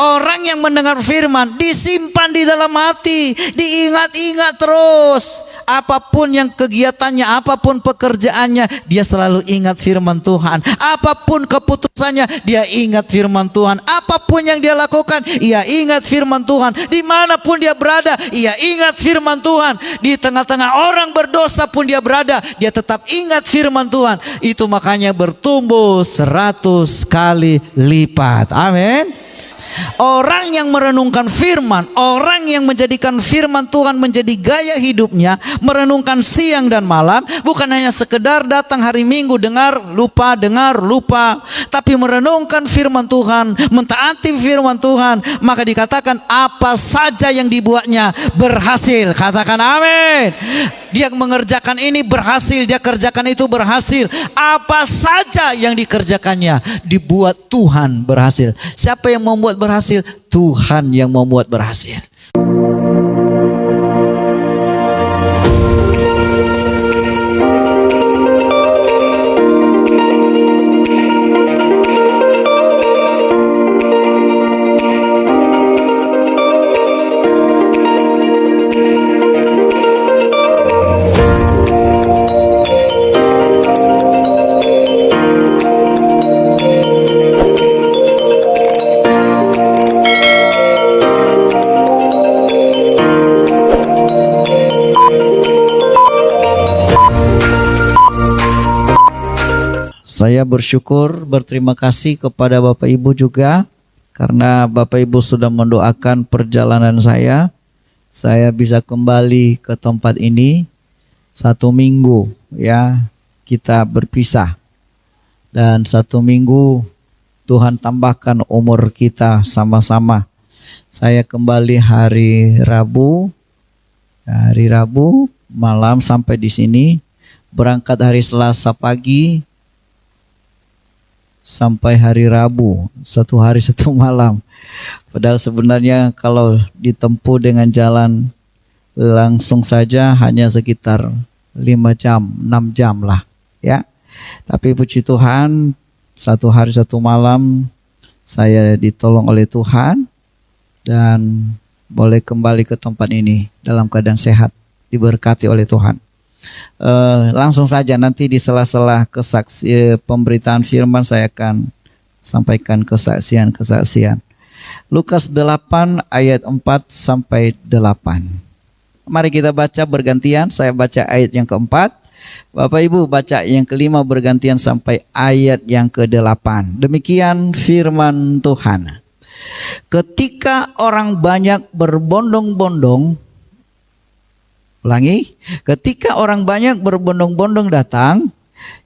Orang yang mendengar firman disimpan di dalam hati, diingat-ingat terus. Apapun yang kegiatannya, apapun pekerjaannya, dia selalu ingat firman Tuhan. Apapun keputusannya, dia ingat firman Tuhan. Apapun yang dia lakukan, ia ingat firman Tuhan. Dimanapun dia berada, ia ingat firman Tuhan. Di tengah-tengah orang berdosa pun dia berada, dia tetap ingat firman Tuhan. Itu makanya bertumbuh 100 kali lipat. Amin. Orang yang merenungkan firman, orang yang menjadikan firman Tuhan menjadi gaya hidupnya, merenungkan siang dan malam, bukan hanya sekedar datang hari Minggu dengar lupa, tapi merenungkan firman Tuhan, mentaati firman Tuhan, maka dikatakan apa saja yang dibuatnya berhasil. Katakan amin. Dia mengerjakan ini berhasil, dia kerjakan itu berhasil. Apa saja yang dikerjakannya dibuat Tuhan berhasil. Siapa yang membuat berhasil? Tuhan yang membuat berhasil. Saya bersyukur, berterima kasih kepada Bapak Ibu juga, karena Bapak Ibu sudah mendoakan perjalanan saya bisa kembali ke tempat ini. 1 minggu ya kita berpisah, dan 1 minggu Tuhan tambahkan umur kita sama-sama. Saya kembali hari Rabu malam sampai di sini, berangkat hari Selasa pagi sampai hari Rabu, 1 hari 1 malam. Padahal sebenarnya kalau ditempuh dengan jalan langsung saja hanya sekitar 5 jam, 6 jam lah ya. Tapi puji Tuhan, 1 hari 1 malam saya ditolong oleh Tuhan dan boleh kembali ke tempat ini dalam keadaan sehat, diberkati oleh Tuhan. Langsung saja nanti di sela-sela pemberitaan firman saya akan sampaikan kesaksian. Lukas 8 ayat 4 sampai 8. Mari kita baca bergantian. Saya baca ayat yang keempat, Bapak Ibu baca yang kelima bergantian sampai ayat yang ke-8. Demikian firman Tuhan. Ketika orang banyak berbondong-bondong, ketika orang banyak berbondong-bondong datang,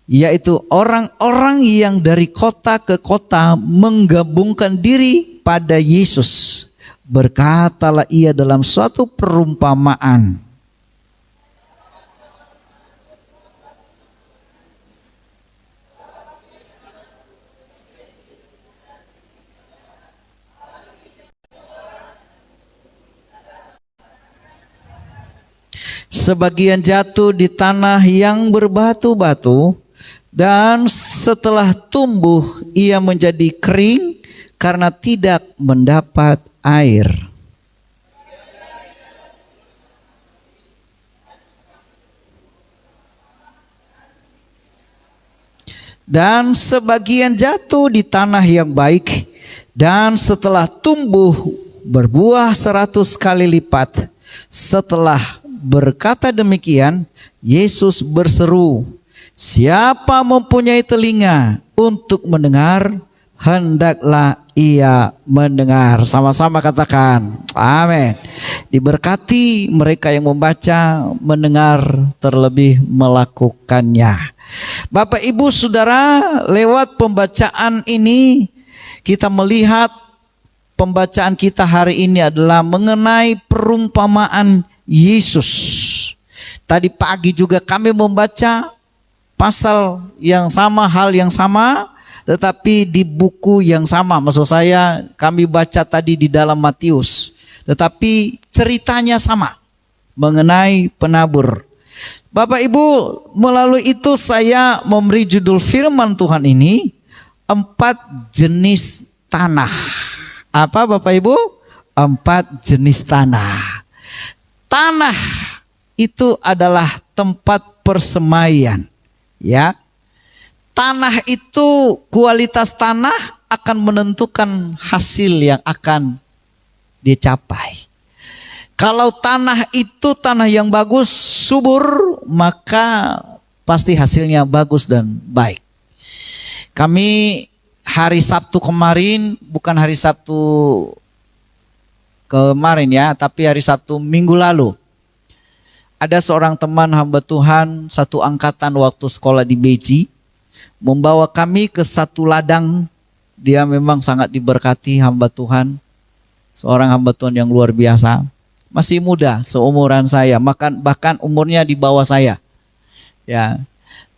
yaitu orang-orang yang dari kota ke kota menggabungkan diri pada Yesus, berkatalah ia dalam suatu perumpamaan. Sebagian jatuh di tanah yang berbatu-batu, dan setelah tumbuh ia menjadi kering karena tidak mendapat air. Dan sebagian jatuh di tanah yang baik, dan setelah tumbuh berbuah 100 kali lipat. Setelah berkata demikian, Yesus berseru, siapa mempunyai telinga untuk mendengar, hendaklah ia mendengar. Sama-sama katakan amin. Diberkati mereka yang membaca, mendengar, terlebih melakukannya. Bapak Ibu Saudara, lewat pembacaan ini kita melihat pembacaan kita hari ini adalah mengenai perumpamaan Yesus. Tadi pagi juga kami membaca pasal yang sama, hal yang sama, tetapi di buku yang sama. Maksud saya kami baca tadi di dalam Matius, tetapi ceritanya sama mengenai penabur. Bapak Ibu, melalui itu saya memberi judul firman Tuhan ini, 4 jenis tanah. Apa Bapak Ibu? 4 jenis tanah. Tanah itu adalah tempat persemaian, ya. Tanah itu, kualitas tanah akan menentukan hasil yang akan dicapai. Kalau tanah itu tanah yang bagus, subur, maka pasti hasilnya bagus dan baik. Kami hari Sabtu kemarin, bukan hari Sabtu kemarin ya, tapi hari Sabtu minggu lalu, ada seorang teman hamba Tuhan, satu angkatan waktu sekolah di Beji, membawa kami ke satu ladang. Dia memang sangat diberkati hamba Tuhan, seorang hamba Tuhan yang luar biasa. Masih muda, seumuran saya, bahkan umurnya di bawah saya. Ya,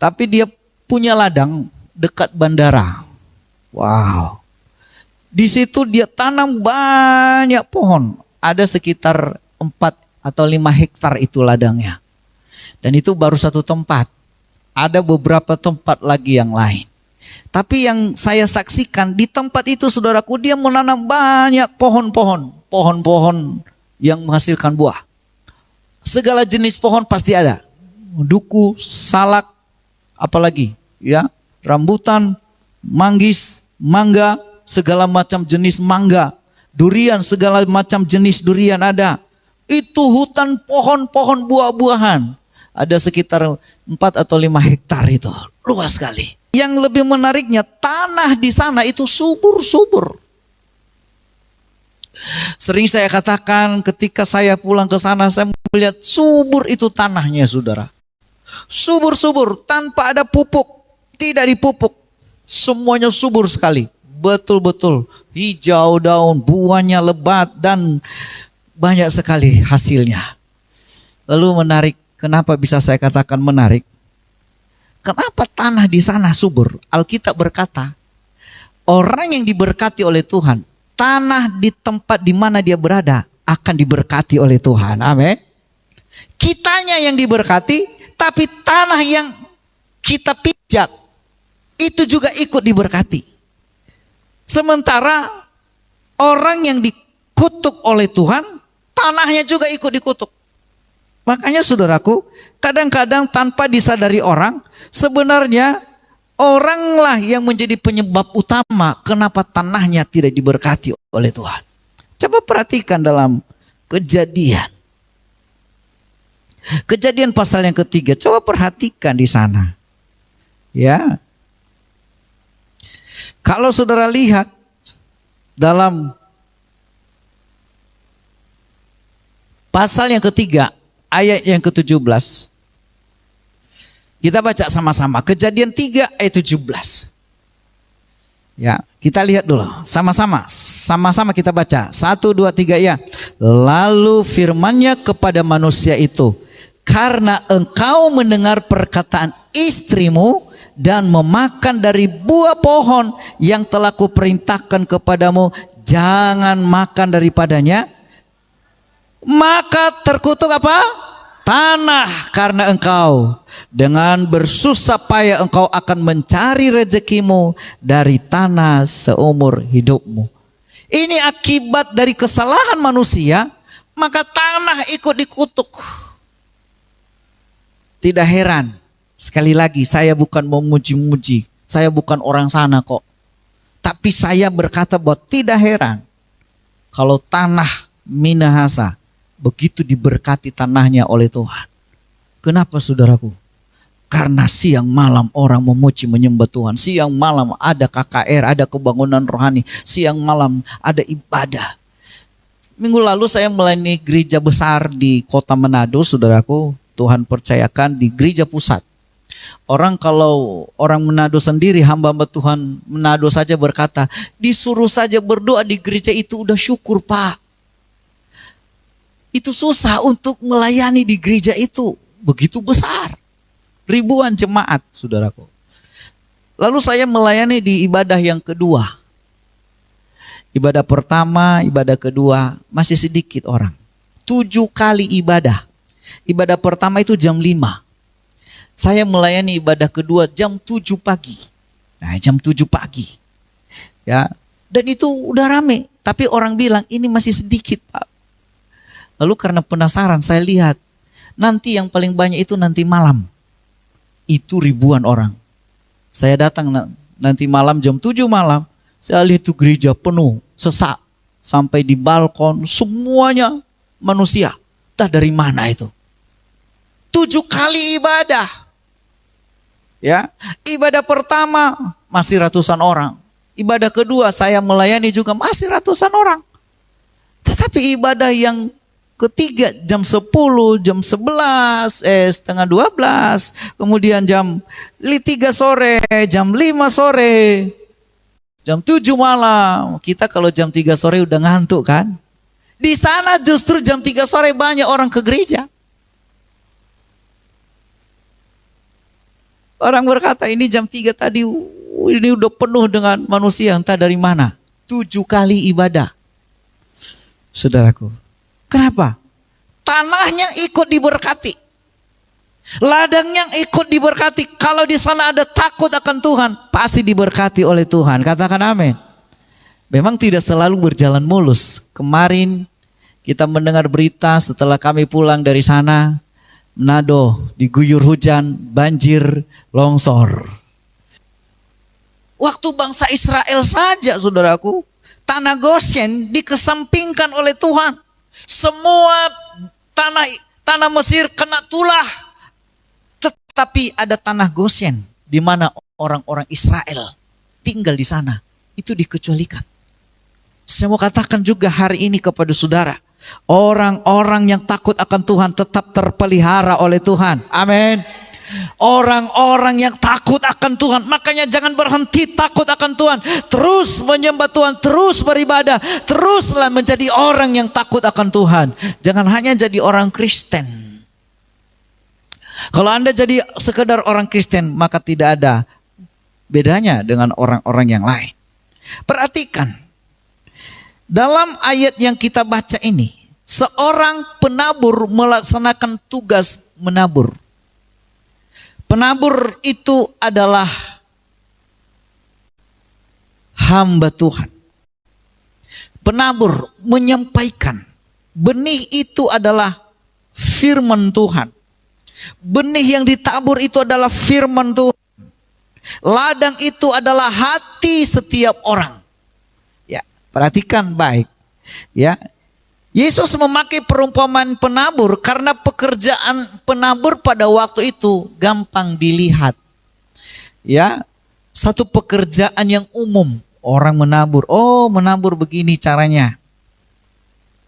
tapi dia punya ladang dekat bandara. Wow. Di situ dia tanam banyak pohon. Ada sekitar 4 atau 5 hektar itu ladangnya. Dan itu baru satu tempat. Ada beberapa tempat lagi yang lain. Tapi yang saya saksikan di tempat itu, saudaraku, dia menanam banyak pohon-pohon. Pohon-pohon yang menghasilkan buah. Segala jenis pohon pasti ada. Duku, salak, apalagi ya, rambutan, manggis, mangga, segala macam jenis mangga, durian, segala macam jenis durian ada. Itu hutan pohon-pohon buah-buahan. Ada sekitar 4 atau 5 hektar itu. Luas sekali. Yang lebih menariknya, tanah di sana itu subur-subur. Sering saya katakan ketika saya pulang ke sana, saya melihat subur itu tanahnya, saudara. Subur-subur, tanpa ada pupuk, tidak dipupuk. Semuanya subur sekali. Betul-betul hijau daun, buahnya lebat dan banyak sekali hasilnya. Lalu menarik, kenapa bisa saya katakan menarik? Kenapa tanah di sana subur? Alkitab berkata, orang yang diberkati oleh Tuhan, tanah di tempat di mana dia berada akan diberkati oleh Tuhan. Amin. Kitanya yang diberkati, tapi tanah yang kita pijak itu juga ikut diberkati. Sementara orang yang dikutuk oleh Tuhan, tanahnya juga ikut dikutuk. Makanya saudaraku, kadang-kadang tanpa disadari orang, sebenarnya oranglah yang menjadi penyebab utama kenapa tanahnya tidak diberkati oleh Tuhan. Coba perhatikan dalam Kejadian. Kejadian pasal yang ketiga. Coba perhatikan di sana. Ya. Kalau saudara lihat dalam pasal yang ketiga, ayat yang ke-17. Kita baca sama-sama. Kejadian 3 ayat 17. Ya, kita lihat dulu. Sama-sama kita baca. 1, 2, 3 ya. Lalu firman-Nya kepada manusia itu, karena engkau mendengar perkataan istrimu dan memakan dari buah pohon yang telah kuperintahkan kepadamu, jangan makan daripadanya, maka terkutuk apa? Tanah karena engkau. Dengan bersusah payah engkau akan mencari rezekimu dari tanah seumur hidupmu. Ini akibat dari kesalahan manusia, maka tanah ikut dikutuk. Tidak heran, sekali lagi saya bukan memuji-muji, saya bukan orang sana kok. Tapi saya berkata bahwa tidak heran kalau tanah Minahasa begitu diberkati tanahnya oleh Tuhan. Kenapa saudaraku? Karena siang malam orang memuji menyembah Tuhan. Siang malam ada KKR, ada kebangunan rohani. Siang malam ada ibadah. Minggu lalu saya melayani gereja besar di kota Manado, saudaraku. Tuhan percayakan di gereja pusat. Kalau orang Manado sendiri, hamba-hamba Tuhan Manado saja berkata, disuruh saja berdoa di gereja itu udah syukur Pak. Itu susah untuk melayani di gereja itu. Begitu besar. Ribuan jemaat, saudaraku. Lalu saya melayani di ibadah yang kedua. Ibadah pertama, ibadah kedua, masih sedikit orang. 7 kali ibadah. Ibadah pertama itu jam 5. Saya melayani ibadah kedua jam 7 pagi. Nah, jam 7 pagi. Ya. Dan itu udah rame. Tapi orang bilang ini masih sedikit, Pak. Lalu karena penasaran saya lihat, nanti yang paling banyak itu nanti malam. Itu ribuan orang. Saya datang nanti malam jam 7 malam, saya lihat itu gereja penuh, sesak. Sampai di balkon, semuanya manusia. Entah dari mana itu. 7 kali ibadah. Ya, ibadah pertama masih ratusan orang. Ibadah kedua saya melayani juga masih ratusan orang. Tetapi ibadah yang ketiga jam 10, jam 11, setengah 12, kemudian jam 3 sore, jam 5 sore, jam 7 malam. Kita kalau jam 3 sore udah ngantuk kan? Di sana justru jam 3 sore banyak orang ke gereja. Orang berkata ini jam 3 tadi ini udah penuh dengan manusia entah dari mana. 7 kali ibadah. Saudaraku, kenapa? Tanahnya ikut diberkati. Ladangnya ikut diberkati. Kalau di sana ada takut akan Tuhan, pasti diberkati oleh Tuhan. Katakan amin. Memang tidak selalu berjalan mulus. Kemarin kita mendengar berita setelah kami pulang dari sana, Manado diguyur hujan, banjir, longsor. Waktu bangsa Israel saja, saudaraku, tanah Goshen dikesampingkan oleh Tuhan. Semua tanah Mesir kena tulah. Tetapi ada tanah Goshen di mana orang-orang Israel tinggal di sana. Itu dikecualikan. Saya mau katakan juga hari ini kepada saudara, orang-orang yang takut akan Tuhan tetap terpelihara oleh Tuhan. Amin. Orang-orang yang takut akan Tuhan, makanya jangan berhenti takut akan Tuhan. Terus menyembah Tuhan, terus beribadah, teruslah menjadi orang yang takut akan Tuhan. Jangan hanya jadi orang Kristen. Kalau Anda jadi sekedar orang Kristen, maka tidak ada bedanya dengan orang-orang yang lain. Perhatikan, dalam ayat yang kita baca ini, seorang penabur melaksanakan tugas menabur. Penabur itu adalah hamba Tuhan. Penabur menyampaikan, benih itu adalah firman Tuhan. Benih yang ditabur itu adalah firman Tuhan. Ladang itu adalah hati setiap orang. Ya, perhatikan baik. Ya, Yesus memakai perumpamaan penabur karena pekerjaan penabur pada waktu itu gampang dilihat. Ya, satu pekerjaan yang umum, orang menabur. Oh, menabur begini caranya.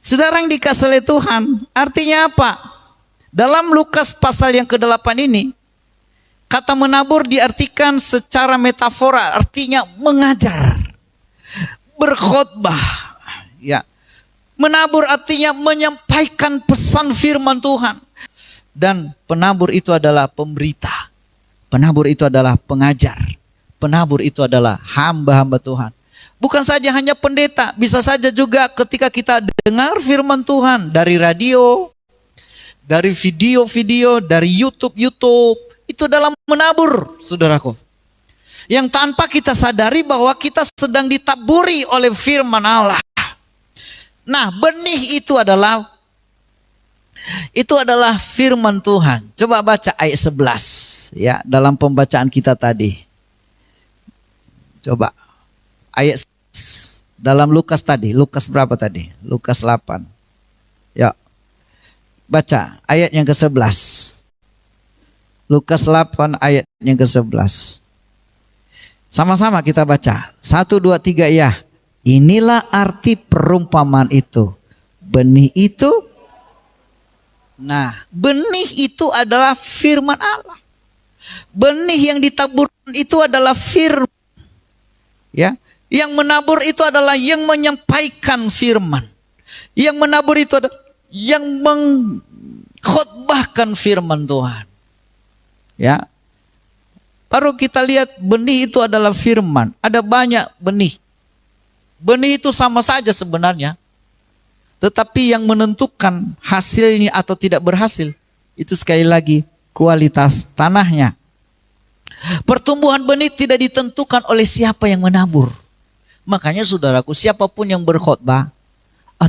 Saudara yang dikasih oleh Tuhan, artinya apa? Dalam Lukas pasal yang ke-8 ini, kata menabur diartikan secara metafora, artinya mengajar, berkhotbah. Ya, menabur artinya menyampaikan pesan firman Tuhan. Dan penabur itu adalah pemberita. Penabur itu adalah pengajar. Penabur itu adalah hamba-hamba Tuhan. Bukan saja hanya pendeta, bisa saja juga ketika kita dengar firman Tuhan dari radio, dari video-video, dari YouTube, itu dalam menabur, saudaraku. Yang tanpa kita sadari bahwa kita sedang ditaburi oleh firman Allah. Nah, benih itu adalah firman Tuhan. Coba baca ayat 11 ya dalam pembacaan kita tadi. Coba ayat dalam Lukas tadi. Lukas berapa tadi? Lukas 8. Ya. Baca ayat yang ke-11. Lukas 8 ayat yang ke-11. Sama-sama kita baca. 1, 2, 3 ya. Inilah arti perumpamaan itu. Benih itu, nah, benih itu adalah firman Allah. Benih yang ditabur itu adalah firman. Ya, yang menabur itu adalah yang menyampaikan firman. Yang menabur itu adalah yang mengkhotbahkan firman Tuhan. Ya. Baru kita lihat benih itu adalah firman. Ada banyak benih. Benih itu sama saja sebenarnya. Tetapi yang menentukan hasilnya atau tidak berhasil, itu sekali lagi kualitas tanahnya. Pertumbuhan benih tidak ditentukan oleh siapa yang menabur. Makanya saudaraku, siapapun yang berkhotbah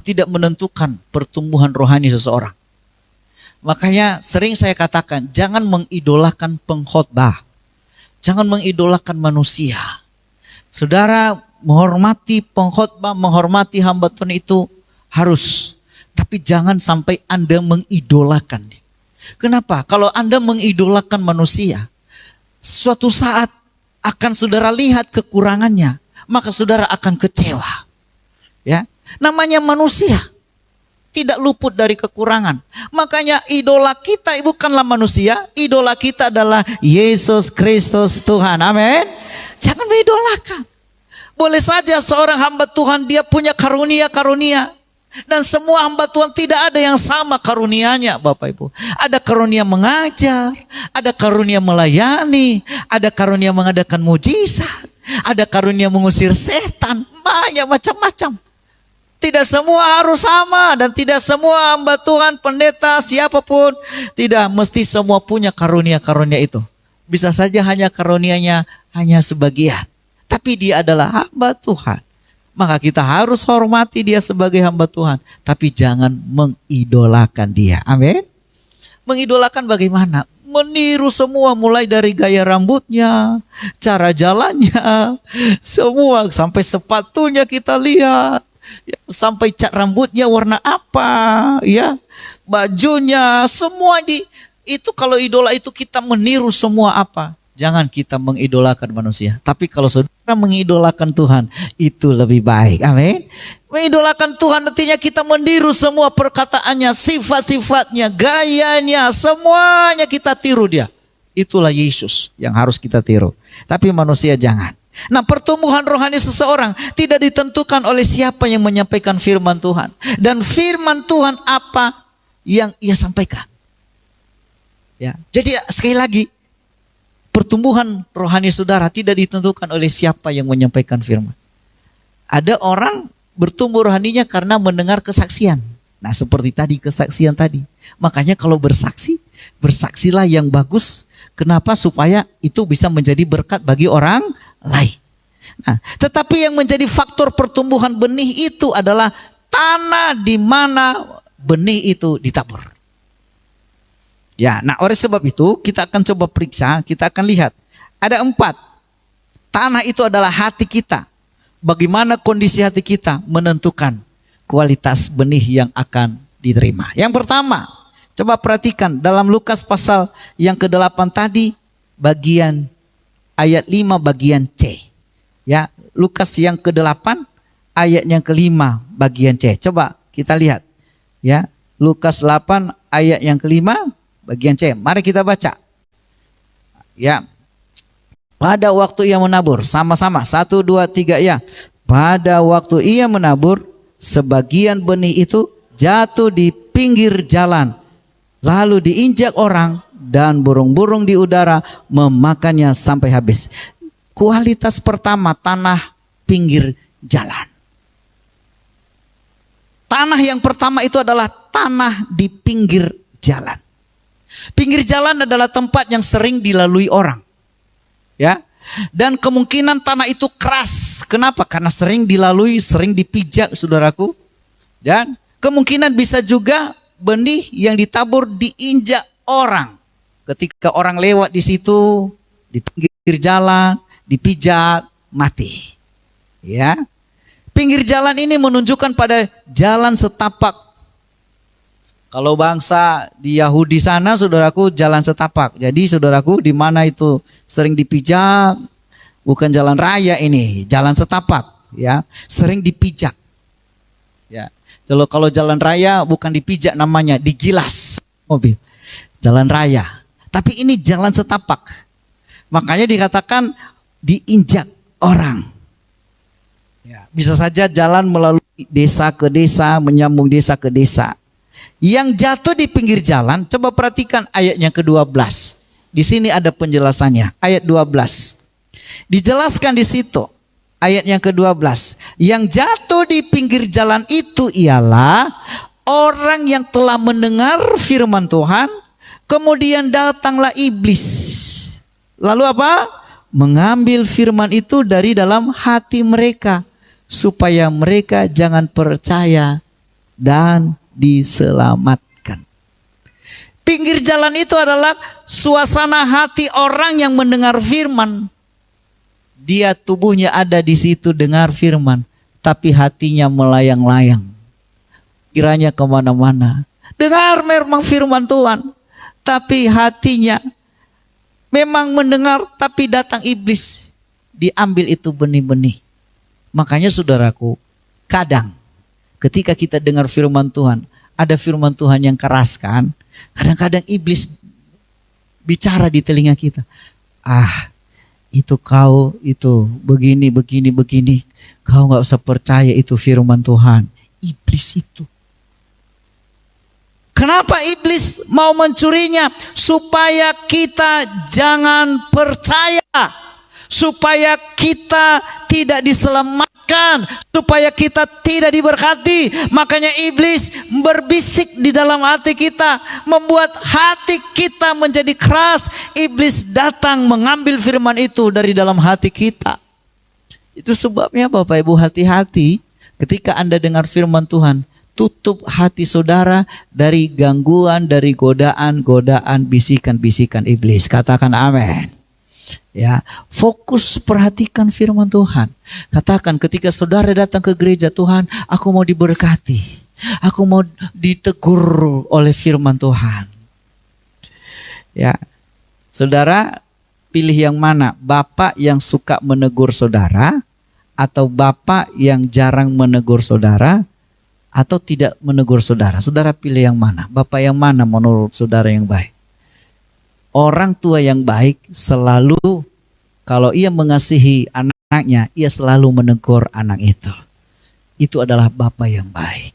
tidak menentukan pertumbuhan rohani seseorang. Makanya sering saya katakan, jangan mengidolakan pengkhotbah. Jangan mengidolakan manusia. Saudara, menghormati pengkhotbah, menghormati hamba Tuhan itu harus. Tapi jangan sampai Anda mengidolakan. Kenapa? Kalau Anda mengidolakan manusia, suatu saat akan saudara lihat kekurangannya, maka saudara akan kecewa. Ya, namanya manusia tidak luput dari kekurangan. Makanya idola kita bukanlah manusia, idola kita adalah Yesus Kristus Tuhan. Amin. Jangan mengidolakan. Boleh saja seorang hamba Tuhan dia punya karunia-karunia. Dan semua hamba Tuhan tidak ada yang sama karunianya, Bapak Ibu. Ada karunia mengajar, ada karunia melayani, ada karunia mengadakan mujizat, ada karunia mengusir setan, banyak macam-macam. Tidak semua harus sama dan tidak semua hamba Tuhan, pendeta, siapapun, tidak mesti semua punya karunia-karunia itu. Bisa saja hanya karunianya hanya sebagian. Tapi dia adalah hamba Tuhan. Maka kita harus hormati dia sebagai hamba Tuhan. Tapi jangan mengidolakan dia. Amin. Mengidolakan bagaimana? Meniru semua, mulai dari gaya rambutnya, cara jalannya, semua sampai sepatunya kita lihat. Ya, sampai cat rambutnya warna apa, ya, bajunya, semua itu kalau idola itu kita meniru semua apa. Jangan kita mengidolakan manusia. Tapi kalau saudara mengidolakan Tuhan, itu lebih baik. Amin. Mengidolakan Tuhan artinya kita meniru semua perkataannya, sifat-sifatnya, gayanya, semuanya kita tiru dia. Itulah Yesus yang harus kita tiru. Tapi manusia jangan. Nah, pertumbuhan rohani seseorang tidak ditentukan oleh siapa yang menyampaikan firman Tuhan. Dan firman Tuhan apa yang ia sampaikan. Ya, jadi sekali lagi, pertumbuhan rohani saudara tidak ditentukan oleh siapa yang menyampaikan firman. Ada orang bertumbuh rohaninya karena mendengar kesaksian. Nah, seperti tadi kesaksian tadi. Makanya kalau bersaksi, bersaksilah yang bagus. Kenapa? Supaya itu bisa menjadi berkat bagi orang lain. Nah, tetapi yang menjadi faktor pertumbuhan benih itu adalah tanah di mana benih itu ditabur. Ya, nah oleh sebab itu kita akan coba periksa, kita akan lihat. Ada 4. Tanah itu adalah hati kita. Bagaimana kondisi hati kita menentukan kualitas benih yang akan diterima. Yang pertama, coba perhatikan dalam Lukas pasal yang ke-8 tadi, bagian ayat 5 bagian C. Ya, Lukas yang ke-8 ayat yang ke-5 bagian C. Coba kita lihat. Ya, Lukas 8 ayat yang ke-5 bagian C. Mari kita baca. Ya. Pada waktu ia menabur, sama-sama 1 2 3 ya. Pada waktu ia menabur, sebagian benih itu jatuh di pinggir jalan, lalu diinjak orang dan burung-burung di udara memakannya sampai habis. Kualitas pertama, tanah pinggir jalan. Tanah yang pertama itu adalah tanah di pinggir jalan. Pinggir jalan adalah tempat yang sering dilalui orang. Ya. Dan kemungkinan tanah itu keras. Kenapa? Karena sering dilalui, sering dipijak, saudaraku. Dan kemungkinan bisa juga benih yang ditabur diinjak orang. Ketika orang lewat di situ, di pinggir jalan, dipijak, mati. Ya. Pinggir jalan ini menunjukkan pada jalan setapak. Kalau bangsa di Yahudi sana, saudaraku, jalan setapak. Jadi saudaraku, di mana itu sering dipijak, bukan jalan raya ini, jalan setapak, ya, sering dipijak. Ya. Kalau jalan raya bukan dipijak namanya, digilas mobil. Jalan raya. Tapi ini jalan setapak. Makanya dikatakan diinjak orang. Ya, bisa saja jalan melalui desa ke desa, menyambung desa ke desa. Yang jatuh di pinggir jalan, coba perhatikan ayatnya ke-12. Di sini ada penjelasannya, ayat 12. Dijelaskan di situ, ayat yang ke-12. Yang jatuh di pinggir jalan itu ialah orang yang telah mendengar firman Tuhan, kemudian datanglah iblis. Lalu apa? Mengambil firman itu dari dalam hati mereka. supaya mereka jangan percaya dan diselamatkan. Pinggir jalan itu adalah suasana hati orang yang mendengar firman. Dia tubuhnya ada di situ dengar firman, tapi hatinya melayang-layang. Kiranya kemana-mana. Dengar memang firman Tuhan, tapi hatinya memang mendengar, tapi datang iblis. Diambil itu benih-benih. Makanya saudaraku, kadang ketika kita dengar firman Tuhan, ada firman Tuhan yang keras kan. Kadang-kadang iblis bicara di telinga kita. Itu kau itu begini. Kau gak usah percaya itu firman Tuhan. Iblis itu. Kenapa iblis mau mencurinya? Supaya kita jangan percaya. Supaya kita tidak diselamatkan, supaya kita tidak diberkati. Makanya iblis berbisik di dalam hati kita, membuat hati kita menjadi keras. Iblis datang mengambil firman itu dari dalam hati kita. Itu sebabnya Bapak Ibu hati-hati ketika Anda dengar firman Tuhan. Tutup hati saudara dari gangguan, dari godaan, bisikan-bisikan iblis. Katakan amin. Ya, fokus perhatikan firman Tuhan. Katakan ketika saudara datang ke gereja, Tuhan, aku mau diberkati. Aku mau ditegur oleh firman Tuhan. Ya. Saudara pilih yang mana? Bapak yang suka menegur saudara atau bapak yang jarang menegur saudara atau tidak menegur saudara? Saudara pilih yang mana? Bapak yang mana menurut saudara yang baik? Orang tua yang baik selalu, kalau ia mengasihi anaknya, ia selalu menegur anak itu. Itu adalah bapak yang baik.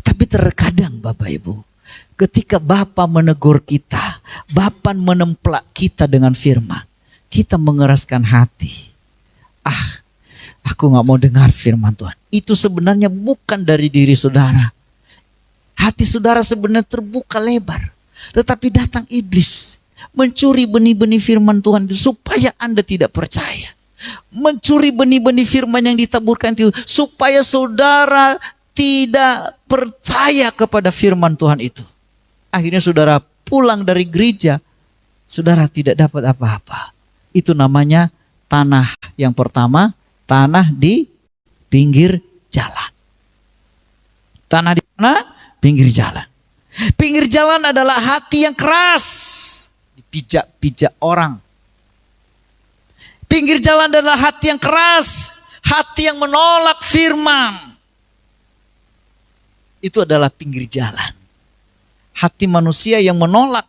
Tapi terkadang Bapak Ibu, ketika bapak menegur kita, bapak menemplak kita dengan firman, kita mengeraskan hati. Aku gak mau dengar firman Tuhan. Itu sebenarnya bukan dari diri saudara. Hati saudara sebenarnya terbuka lebar. Tetapi datang iblis mencuri benih-benih firman Tuhan itu supaya Anda tidak percaya. Mencuri benih-benih firman yang ditaburkan itu supaya saudara tidak percaya kepada firman Tuhan itu. Akhirnya saudara pulang dari gereja, saudara tidak dapat apa-apa. Itu namanya tanah yang pertama, tanah di pinggir jalan. Tanah di mana? Pinggir jalan. Pinggir jalan adalah hati yang keras. Pijak-pijak orang. Pinggir jalan adalah hati yang keras, hati yang menolak firman. Itu adalah pinggir jalan. Hati manusia yang menolak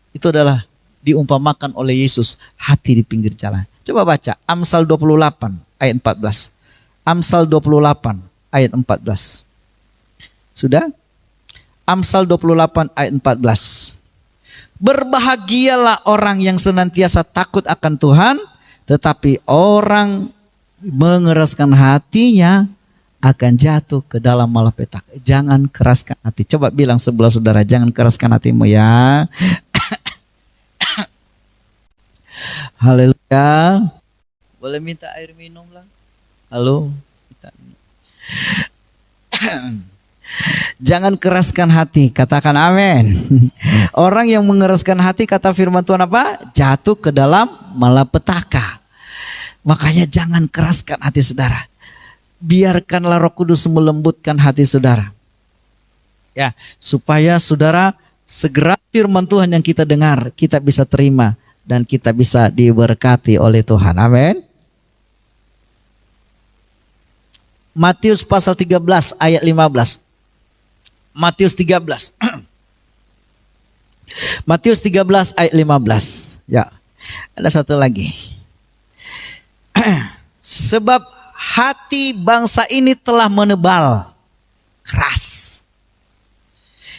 itu adalah diumpamakan oleh Yesus, hati di pinggir jalan. Coba baca Amsal 28 ayat 14. Amsal 28 ayat 14. Sudah? Amsal 28 ayat 14. Berbahagialah orang yang senantiasa takut akan Tuhan, tetapi orang mengeraskan hatinya akan jatuh ke dalam malapetaka. Jangan keraskan hati. Coba bilang sebelah saudara, jangan keraskan hatimu ya. Haleluya. Boleh minta air minum lah? Halo. Jangan keraskan hati, katakan amin. Orang yang mengeraskan hati, kata firman Tuhan apa? Jatuh ke dalam malapetaka. Makanya jangan keraskan hati saudara. Biarkanlah Roh Kudus melembutkan hati saudara. Ya, supaya saudara segera firman Tuhan yang kita dengar, kita bisa terima dan kita bisa diberkati oleh Tuhan. Amin. Matius pasal 13 ayat 15. Matius 13. Matius 13 ayat 15. Ya. Ada satu lagi. Sebab hati bangsa ini telah menebal, keras,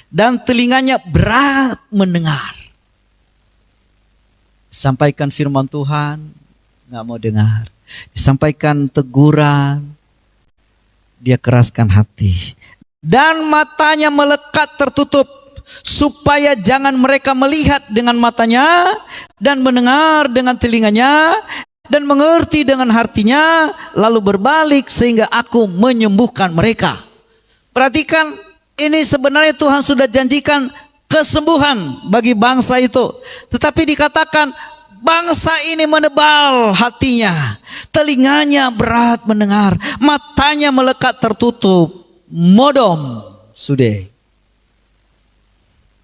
dan telinganya berat mendengar. Sampaikan firman Tuhan, nggak mau dengar. Disampaikan teguran, dia keraskan hati. Dan matanya melekat tertutup, supaya jangan mereka melihat dengan matanya dan mendengar dengan telinganya dan mengerti dengan hatinya, lalu berbalik sehingga aku menyembuhkan mereka. Perhatikan, ini sebenarnya Tuhan sudah janjikan kesembuhan bagi bangsa itu. Tetapi dikatakan bangsa ini menebal hatinya, telinganya berat mendengar, matanya melekat tertutup, modom sudah.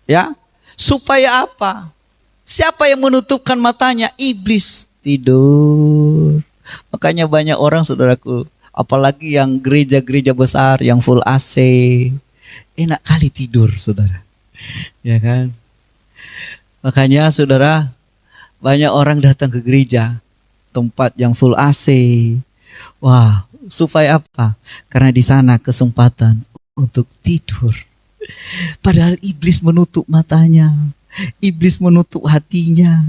Ya, supaya apa? Siapa yang menutupkan matanya? Iblis tidur. Makanya banyak orang, saudaraku, apalagi yang gereja-gereja besar yang full AC, enak kali tidur, saudara. Ya kan? Makanya saudara, banyak orang datang ke gereja tempat yang full AC. Wah, supaya apa? Karena di sana kesempatan untuk tidur. Padahal iblis menutup matanya, iblis menutup hatinya,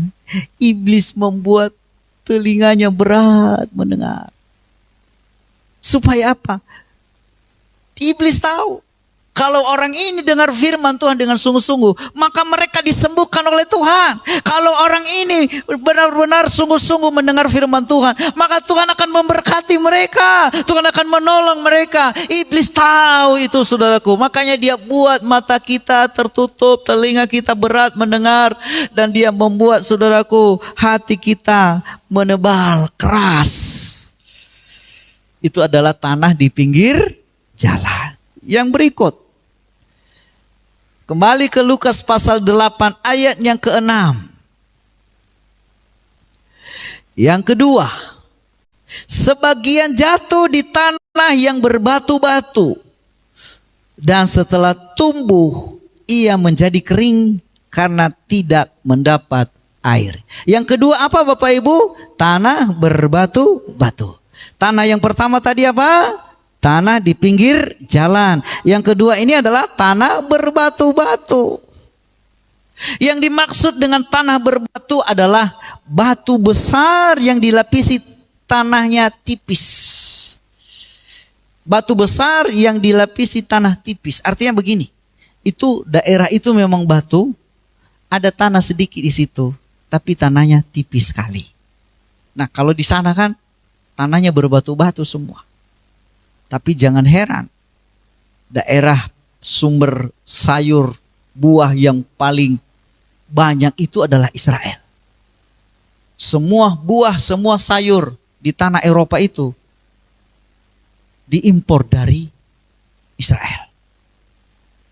iblis membuat telinganya berat mendengar. Supaya apa? Iblis tahu kalau orang ini dengar firman Tuhan dengan sungguh-sungguh, maka mereka disembuhkan oleh Tuhan. Kalau orang ini benar-benar sungguh-sungguh mendengar firman Tuhan, maka Tuhan akan memberkati mereka. Tuhan akan menolong mereka. Iblis tahu itu, saudaraku. Makanya dia buat mata kita tertutup, telinga kita berat mendengar, dan dia membuat, saudaraku, hati kita menebal, keras. Itu adalah tanah di pinggir jalan. Yang berikut, kembali ke Lukas pasal 8 ayat yang ke-6. Yang kedua, sebagian jatuh di tanah yang berbatu-batu, dan setelah tumbuh ia menjadi kering karena tidak mendapat air. Yang kedua apa Bapak Ibu? Tanah berbatu-batu. Tanah yang pertama tadi apa? Tanah di pinggir jalan. Yang kedua ini adalah tanah berbatu-batu. Yang dimaksud dengan tanah berbatu adalah batu besar yang dilapisi tanahnya tipis. Batu besar yang dilapisi tanah tipis. Artinya begini, itu daerah itu memang batu, ada tanah sedikit di situ, tapi tanahnya tipis sekali. Nah, kalau di sana kan tanahnya berbatu-batu semua. Tapi jangan heran, daerah sumber sayur buah yang paling banyak itu adalah Israel. Semua buah, semua sayur di tanah Eropa itu diimpor dari Israel.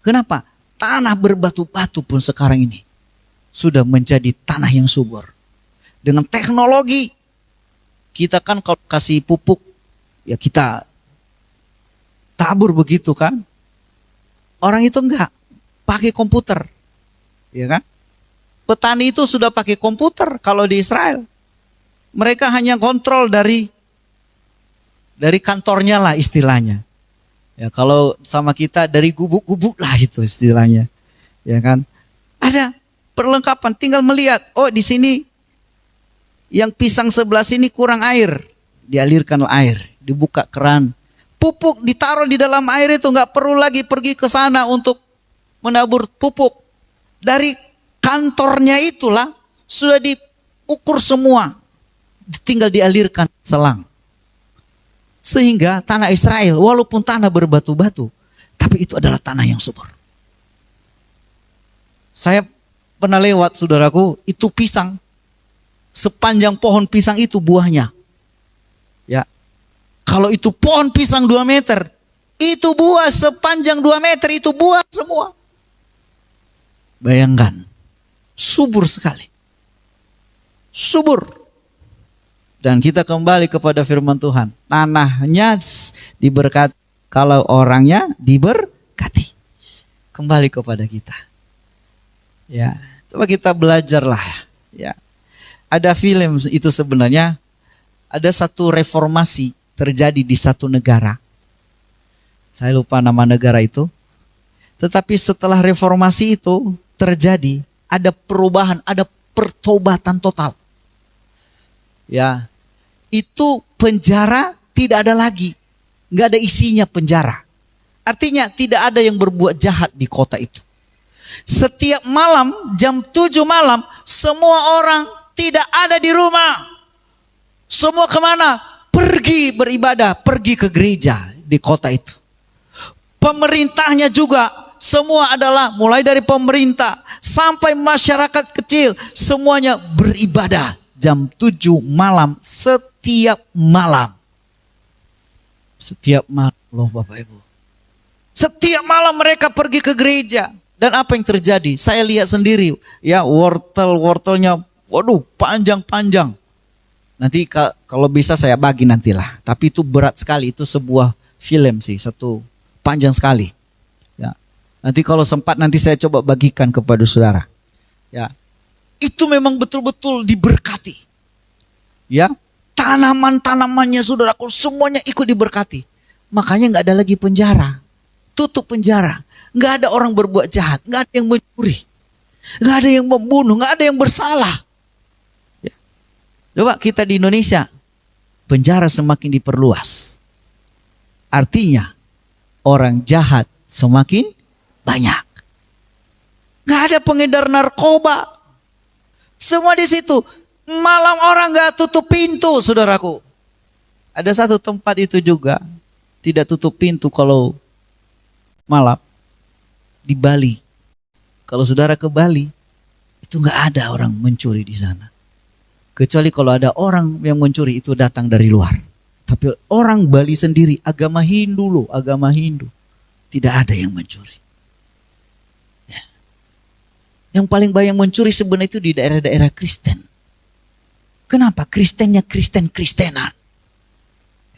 Kenapa? Tanah berbatu-batu pun sekarang ini sudah menjadi tanah yang subur. Dengan teknologi, kita kan kalau kasih pupuk, ya kita tabur begitu kan. Orang itu enggak, pakai komputer. Ya kan? Petani itu sudah pakai komputer kalau di Israel. Mereka hanya kontrol dari kantornya lah istilahnya. Ya, kalau sama kita dari gubuk-gubuk lah itu istilahnya. Ya kan? Ada perlengkapan, tinggal melihat, oh di sini yang pisang sebelah sini kurang air, dialirkan air, dibuka keran. Pupuk ditaruh di dalam air itu, nggak perlu lagi pergi ke sana untuk menabur pupuk. Dari kantornya itulah sudah diukur semua, tinggal dialirkan selang. Sehingga tanah Israel walaupun tanah berbatu-batu, tapi itu adalah tanah yang subur. Saya pernah lewat, saudaraku, itu pisang. Sepanjang pohon pisang itu buahnya. Ya. Kalau itu pohon pisang 2 meter, itu buah sepanjang 2 meter, itu buah semua. Bayangkan, subur sekali. Subur. Dan kita kembali kepada firman Tuhan. Tanahnya diberkati, kalau orangnya diberkati. Kembali kepada kita. Ya, coba kita belajarlah. Ya, ada film itu sebenarnya, ada satu reformasi terjadi di satu negara. Saya lupa nama negara itu. Tetapi setelah reformasi itu terjadi, ada perubahan, ada pertobatan total. Ya, itu penjara tidak ada lagi. Nggak ada isinya penjara. Artinya tidak ada yang berbuat jahat di kota itu. Setiap malam, jam 7 malam, semua orang tidak ada di rumah. Semua kemana? Pergi beribadah, pergi ke gereja di kota itu. Pemerintahnya juga semua adalah mulai dari pemerintah sampai masyarakat kecil, semuanya beribadah jam 7 malam setiap malam. Setiap malam loh Bapak Ibu. Setiap malam mereka pergi ke gereja. Dan apa yang terjadi? Saya lihat sendiri ya, wortelnya waduh panjang-panjang. Nanti kalau bisa saya bagi nantilah. Tapi itu berat sekali, itu sebuah film sih, satu panjang sekali. Ya. Nanti kalau sempat nanti saya coba bagikan kepada saudara. Ya. Itu memang betul-betul diberkati. Ya. Tanaman-tanamannya saudaraku semuanya ikut diberkati. Makanya nggak ada lagi penjara. Tutup penjara. Nggak ada orang berbuat jahat, nggak ada yang mencuri, nggak ada yang membunuh, nggak ada yang bersalah. Ya. Coba kita di Indonesia, penjara semakin diperluas. Artinya orang jahat semakin banyak. Nggak ada pengedar narkoba. Semua di situ. Malam orang nggak tutup pintu, saudaraku. Ada satu tempat itu juga tidak tutup pintu kalau malam di Bali. Kalau saudara ke Bali, itu nggak ada orang mencuri di sana. Kecuali kalau ada orang yang mencuri itu datang dari luar. Tapi orang Bali sendiri, agama Hindu loh, agama Hindu. Tidak ada yang mencuri. Ya. Yang paling banyak mencuri sebenarnya itu di daerah-daerah Kristen. Kenapa? Kristennya Kristen-Kristenan.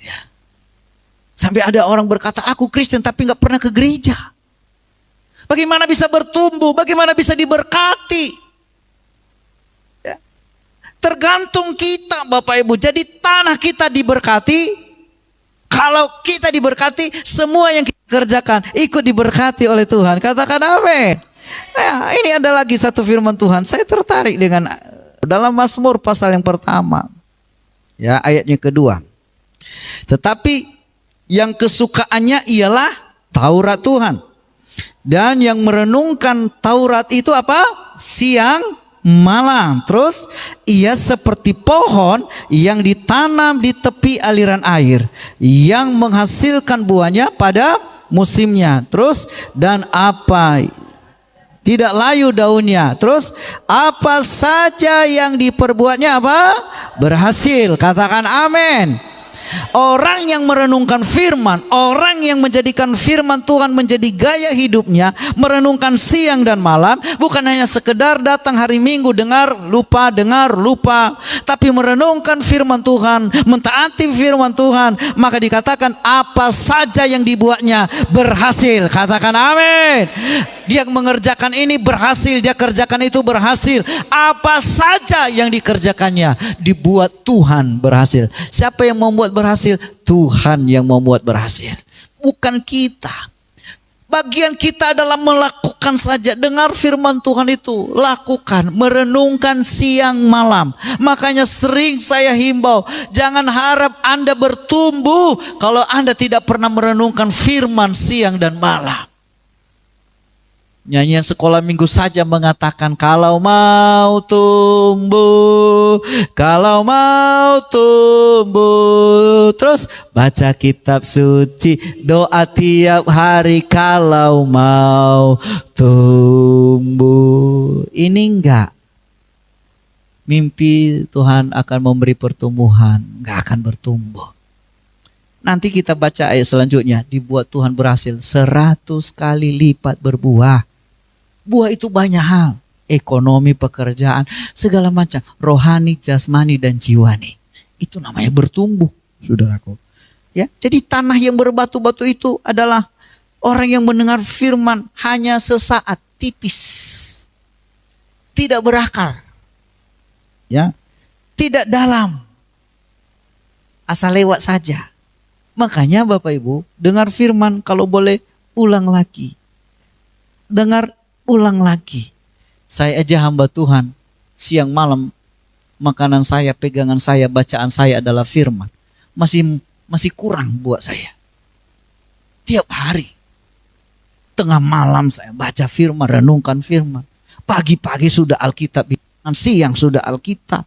Ya. Sampai ada orang berkata, aku Kristen tapi nggak pernah ke gereja. Bagaimana bisa bertumbuh? Bagaimana bisa diberkati? Ya. Tergantung kita Bapak Ibu. Jadi tanah kita diberkati. Kalau kita diberkati, semua yang kita kerjakan ikut diberkati oleh Tuhan. Katakan amin. Nah, ini ada lagi satu firman Tuhan. Saya tertarik dengan dalam Mazmur pasal yang pertama. Ya, ayatnya kedua. Tetapi yang kesukaannya ialah Taurat Tuhan. Dan yang merenungkan Taurat itu apa? Siang malam. Terus ia seperti pohon yang ditanam di tepi aliran air, yang menghasilkan buahnya pada musimnya. Terus dan apa? Tidak layu daunnya. Terus apa saja yang diperbuatnya apa? Berhasil. Katakan amin. Orang yang merenungkan firman, orang yang menjadikan firman Tuhan menjadi gaya hidupnya, merenungkan siang dan malam, bukan hanya sekedar datang hari Minggu dengar lupa, tapi merenungkan firman Tuhan, mentaati firman Tuhan, maka dikatakan apa saja yang dibuatnya berhasil. Katakan amin. Dia mengerjakan ini berhasil, dia kerjakan itu berhasil. Apa saja yang dikerjakannya dibuat Tuhan berhasil. Siapa yang membuat berhasil? Tuhan yang membuat berhasil, bukan kita. Bagian kita adalah melakukan saja. Dengar firman Tuhan itu, lakukan, merenungkan siang malam. Makanya sering saya himbau, jangan harap Anda bertumbuh kalau Anda tidak pernah merenungkan firman siang dan malam. Nyanyian sekolah minggu saja mengatakan, kalau mau tumbuh, terus baca kitab suci, doa tiap hari kalau mau tumbuh. Ini enggak mimpi Tuhan akan memberi pertumbuhan, enggak akan bertumbuh. Nanti kita baca ayat selanjutnya, dibuat Tuhan berhasil 100 kali lipat berbuah. Buah itu banyak hal, ekonomi, pekerjaan, segala macam, rohani, jasmani, dan jiwani. Itu namanya bertumbuh, saudaraku. Ya, jadi tanah yang berbatu-batu itu adalah orang yang mendengar firman hanya sesaat, tipis, tidak berakar, ya, tidak dalam, asal lewat saja. Makanya Bapak Ibu, dengar firman kalau boleh ulang lagi, dengar ulang lagi. Saya aja hamba Tuhan, siang malam makanan saya, pegangan saya, bacaan saya adalah firman. Masih kurang buat saya. Tiap hari tengah malam saya baca firman, renungkan firman. Pagi-pagi sudah Alkitab, siang sudah Alkitab.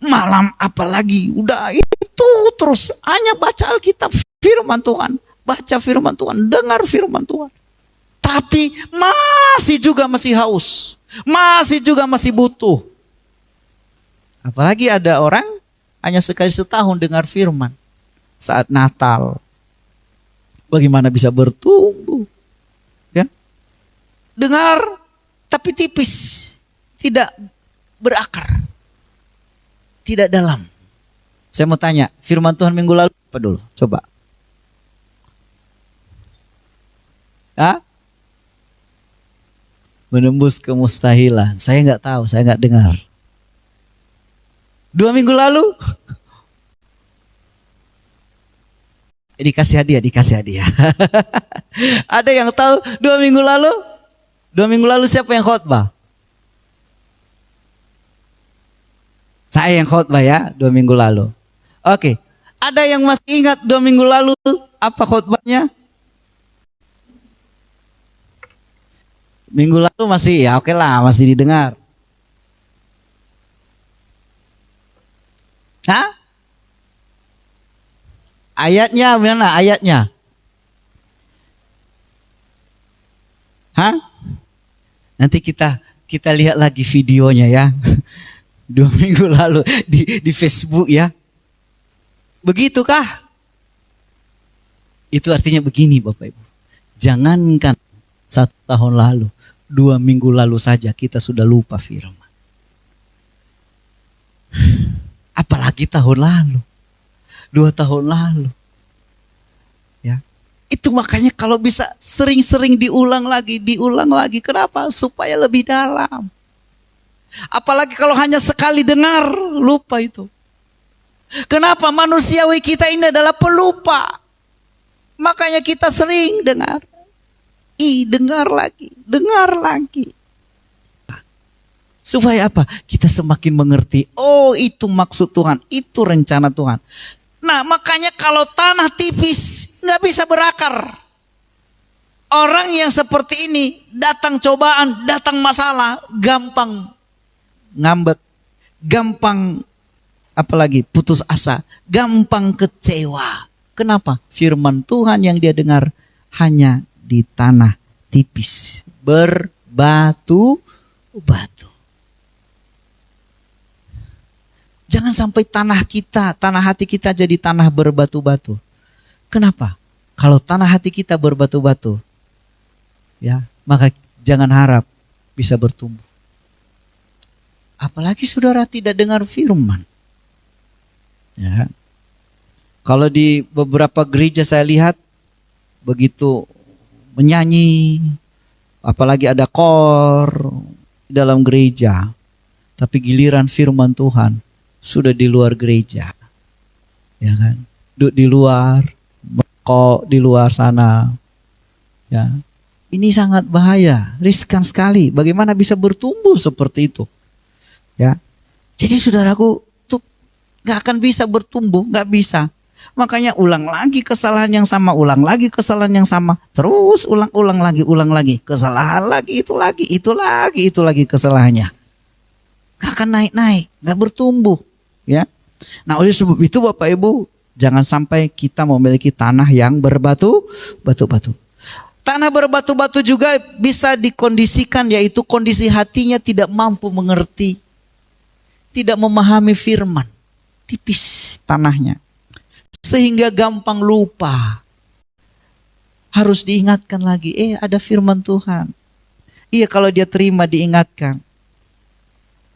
malam apalagi, udah itu terus hanya baca Alkitab, firman Tuhan, baca firman Tuhan, dengar firman Tuhan. Tapi masih haus, masih juga masih butuh. Apalagi ada orang hanya sekali setahun dengar firman saat Natal. Bagaimana bisa bertumbuh? Ya, dengar tapi tipis, tidak berakar, tidak dalam. Saya mau tanya, firman Tuhan minggu lalu apa dulu? Coba. Hah? Menembus kemustahilan. Saya nggak tahu, saya nggak dengar. 2 minggu lalu dikasih hadiah. Ada yang tahu 2 minggu lalu? 2 minggu lalu siapa yang khotbah? Saya yang khotbah ya, 2 minggu lalu. Oke. Ada yang masih ingat 2 minggu lalu apa khotbahnya? Minggu lalu masih, ya oke lah, masih didengar. Hah? Ayatnya mana ayatnya? Hah? Nanti kita lihat lagi videonya ya. 2 minggu lalu di Facebook ya. Begitukah? Itu artinya begini Bapak Ibu. Jangankan 1 tahun lalu, 2 minggu lalu saja kita sudah lupa firman. Apalagi tahun lalu, 2 tahun lalu. Ya. Itu makanya kalau bisa sering-sering diulang lagi. Kenapa? Supaya lebih dalam. Apalagi kalau hanya sekali dengar, lupa itu. Kenapa? Manusiawi kita ini adalah pelupa. Makanya kita sering dengar. Dengar lagi. Supaya apa? Kita semakin mengerti. Oh, itu maksud Tuhan, itu rencana Tuhan. Nah, makanya kalau tanah tipis nggak bisa berakar. Orang yang seperti ini, datang cobaan, datang masalah, gampang ngambek, gampang apalagi putus asa, gampang kecewa. Kenapa? Firman Tuhan yang dia dengar hanya di tanah tipis, berbatu-batu. Jangan sampai tanah hati kita jadi tanah berbatu-batu. Kenapa? Kalau tanah hati kita berbatu-batu, ya, maka jangan harap bisa bertumbuh. Apalagi saudara tidak dengar firman. Ya. Kalau di beberapa gereja saya lihat begitu menyanyi, apalagi ada kor dalam gereja, tapi giliran firman Tuhan sudah di luar gereja, ya kan? Duduk di luar, merokok di luar sana, ya. Ini sangat bahaya, riskan sekali. Bagaimana bisa bertumbuh seperti itu, ya? Jadi saudaraku, tuh nggak akan bisa bertumbuh, nggak bisa. Makanya ulang lagi kesalahan yang sama, terus ulang lagi, kesalahan lagi, itu lagi kesalahannya. Gak akan naik-naik, gak bertumbuh, ya. Nah, oleh sebab itu Bapak Ibu, jangan sampai kita memiliki tanah yang berbatu-batu. Tanah berbatu-batu juga bisa dikondisikan, yaitu kondisi hatinya tidak mampu mengerti, tidak memahami firman, tipis tanahnya, sehingga gampang lupa. Harus diingatkan lagi, ada firman Tuhan. Iya, kalau dia terima diingatkan.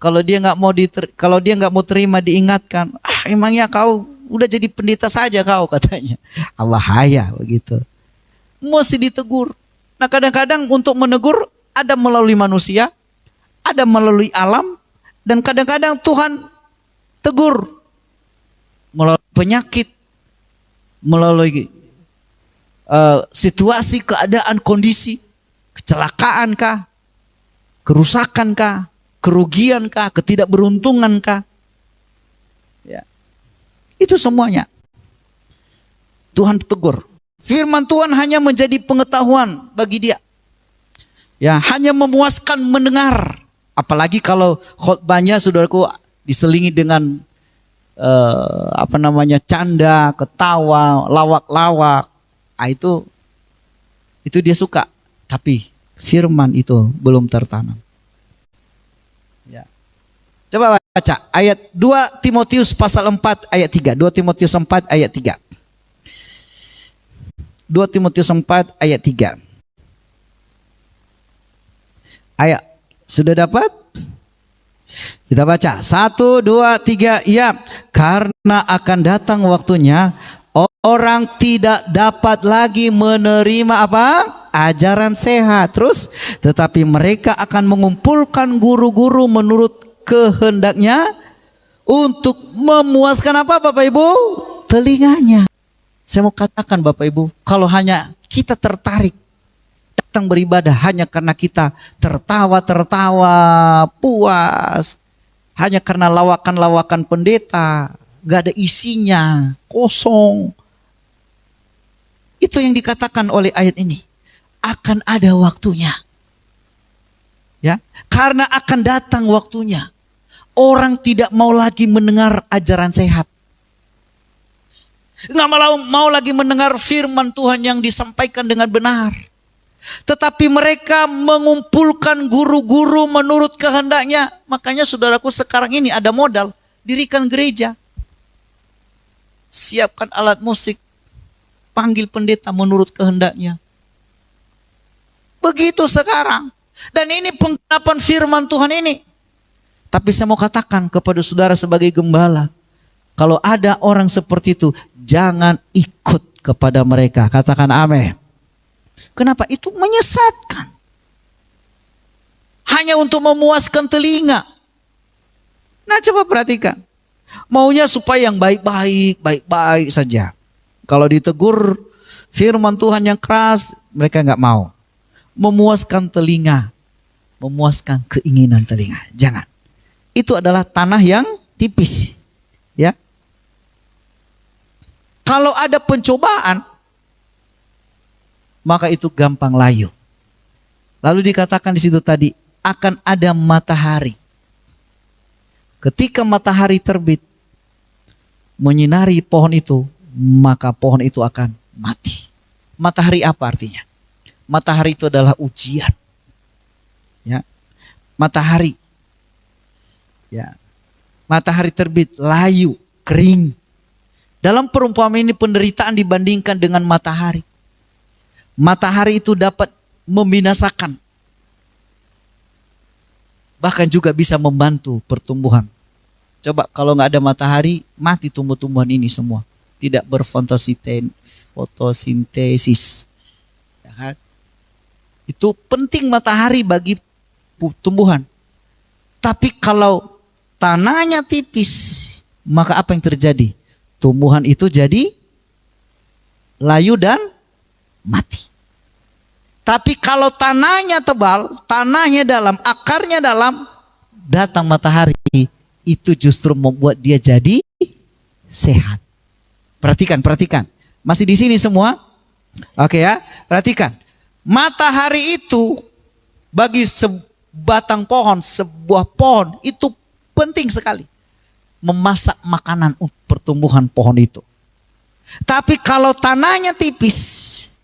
Kalau dia nggak mau terima diingatkan, emangnya kau udah jadi pendeta saja kau, katanya. Bahaya begitu. Mesti ditegur. Nah, kadang-kadang untuk menegur ada melalui manusia, ada melalui alam, dan kadang-kadang Tuhan tegur melalui penyakit, melalui situasi, keadaan, kondisi, kecelakaan kah, kerusakan kah, kerugian kah, ketidakberuntungan kah, ya, itu semuanya Tuhan tegur. Firman Tuhan hanya menjadi pengetahuan bagi dia, ya, hanya memuaskan mendengar. Apalagi kalau khotbahnya saudaraku diselingi dengan canda, ketawa, lawak-lawak. Itu dia suka. Tapi firman itu belum tertanam. Ya. Coba baca ayat 2 Timotius pasal 4 ayat 3. 2 Timotius 4 ayat 3. 2 Timotius 4 ayat 3. Ayat, sudah dapat? Kita baca 1, 2, 3. Ya, karena akan datang waktunya orang tidak dapat lagi menerima apa? Ajaran sehat. Terus, tetapi mereka akan mengumpulkan guru-guru menurut kehendaknya untuk memuaskan apa Bapak Ibu? Telinganya. Saya mau katakan Bapak Ibu, kalau hanya kita tertarik datang beribadah hanya karena kita tertawa-tertawa, puas, hanya karena lawakan-lawakan pendeta, gak ada isinya, kosong. Itu yang dikatakan oleh ayat ini. Akan ada waktunya. Ya, karena akan datang waktunya. Orang tidak mau lagi mendengar ajaran sehat. Nggak mau lagi mendengar firman Tuhan yang disampaikan dengan benar. Tetapi mereka mengumpulkan guru-guru menurut kehendaknya. Makanya saudaraku sekarang ini ada modal. Dirikan gereja. Siapkan alat musik. Panggil pendeta menurut kehendaknya. Begitu sekarang. Dan ini penggenapan firman Tuhan ini. Tapi saya mau katakan kepada saudara sebagai gembala. Kalau ada orang seperti itu, jangan ikut kepada mereka. Katakan amin. Kenapa? Itu menyesatkan. Hanya untuk memuaskan telinga. Nah coba perhatikan. Maunya supaya yang baik-baik, baik-baik saja. Kalau ditegur firman Tuhan yang keras, mereka nggak mau. Memuaskan telinga. Memuaskan keinginan telinga. Jangan. Itu adalah tanah yang tipis. Ya. Kalau ada pencobaan, maka itu gampang layu. Lalu dikatakan di situ tadi, akan ada matahari. Ketika matahari terbit, menyinari pohon itu, maka pohon itu akan mati. Matahari apa artinya? Matahari itu adalah ujian. Ya. Matahari. Ya. Matahari terbit, layu, kering. Dalam perumpamaan ini penderitaan dibandingkan dengan matahari. Matahari itu dapat membinasakan. Bahkan juga bisa membantu pertumbuhan. Coba kalau nggak ada matahari, mati tumbuh-tumbuhan ini semua. Tidak berfotosintesis. Ya kan? Itu penting matahari bagi tumbuhan. Tapi kalau tanahnya tipis, maka apa yang terjadi? Tumbuhan itu jadi layu dan mati. Tapi kalau tanahnya tebal, tanahnya dalam, akarnya dalam, datang matahari, itu justru membuat dia jadi sehat. Perhatikan. Masih di sini semua? Oke ya, perhatikan. Matahari itu bagi sebatang pohon, sebuah pohon, itu penting sekali. Memasak makanan untuk pertumbuhan pohon itu. Tapi kalau tanahnya tipis,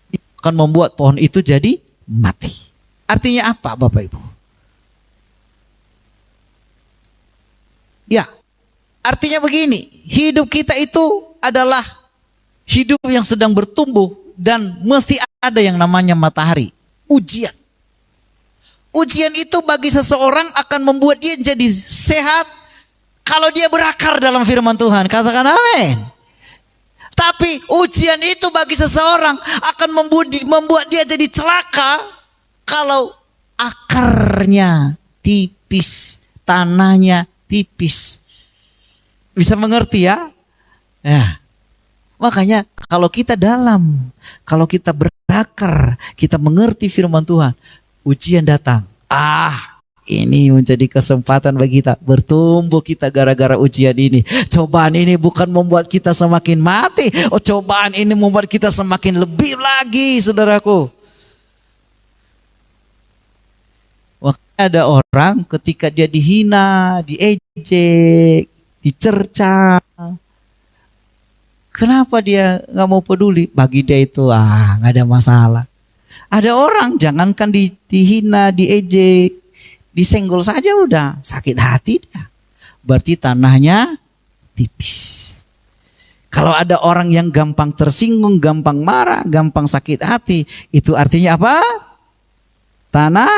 itu akan membuat pohon itu jadi mati. Artinya apa Bapak Ibu? Ya, artinya begini, hidup kita itu adalah hidup yang sedang bertumbuh dan mesti ada yang namanya matahari, ujian. Ujian itu bagi seseorang akan membuat dia jadi sehat kalau dia berakar dalam firman Tuhan. Katakan amin. Tapi ujian itu bagi seseorang akan membuat dia jadi celaka kalau akarnya tipis, tanahnya tipis. Bisa mengerti ya? Ya. Makanya kalau kita kalau kita berakar, kita mengerti firman Tuhan, ujian datang. Ini menjadi kesempatan bagi kita bertumbuh kita gara-gara ujian ini. Cobaan ini bukan membuat kita semakin mati. Cobaan ini membuat kita semakin lebih lagi, saudaraku. Waktu ada orang ketika dia dihina, diejek, dicerca. Kenapa dia nggak mau peduli? Bagi dia itu nggak ada masalah. Ada orang jangankan dihina, diejek, disenggol saja udah sakit hati dia. Berarti tanahnya tipis. Kalau ada orang yang gampang tersinggung, gampang marah, gampang sakit hati, itu artinya apa? Tanah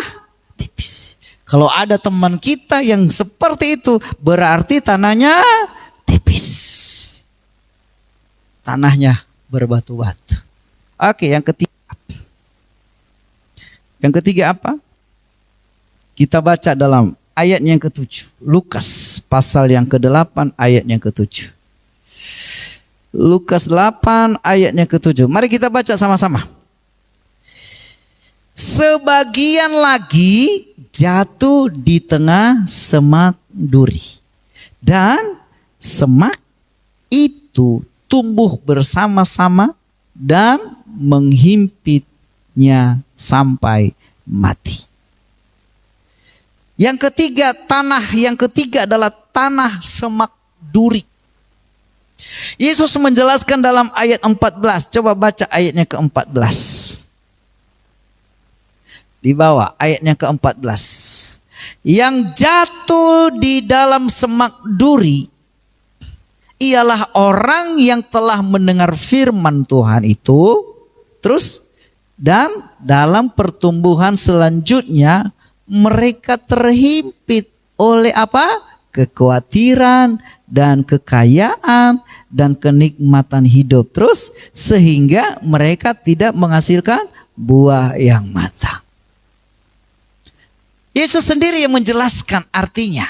tipis. Kalau ada teman kita yang seperti itu, berarti tanahnya tipis. Tanahnya berbatu-batu. Oke, yang ketiga. Yang ketiga apa? Kita baca dalam ayat yang ke-7. Lukas pasal yang ke-8 ayat yang ke-7. Lukas 8 ayatnya ke-7. Mari kita baca sama-sama. Sebagian lagi jatuh di tengah semak duri. Dan semak itu tumbuh bersama-sama dan menghimpitnya sampai mati. Yang ketiga, tanah yang ketiga adalah tanah semak duri. Yesus menjelaskan dalam ayat 14. Coba baca ayatnya ke-14. Di bawah ayatnya ke-14. Yang jatuh di dalam semak duri ialah orang yang telah mendengar firman Tuhan itu. Terus dan dalam pertumbuhan selanjutnya mereka terhimpit oleh apa? Kekhawatiran dan kekayaan dan kenikmatan hidup. Terus sehingga mereka tidak menghasilkan buah yang matang. Yesus sendiri yang menjelaskan artinya.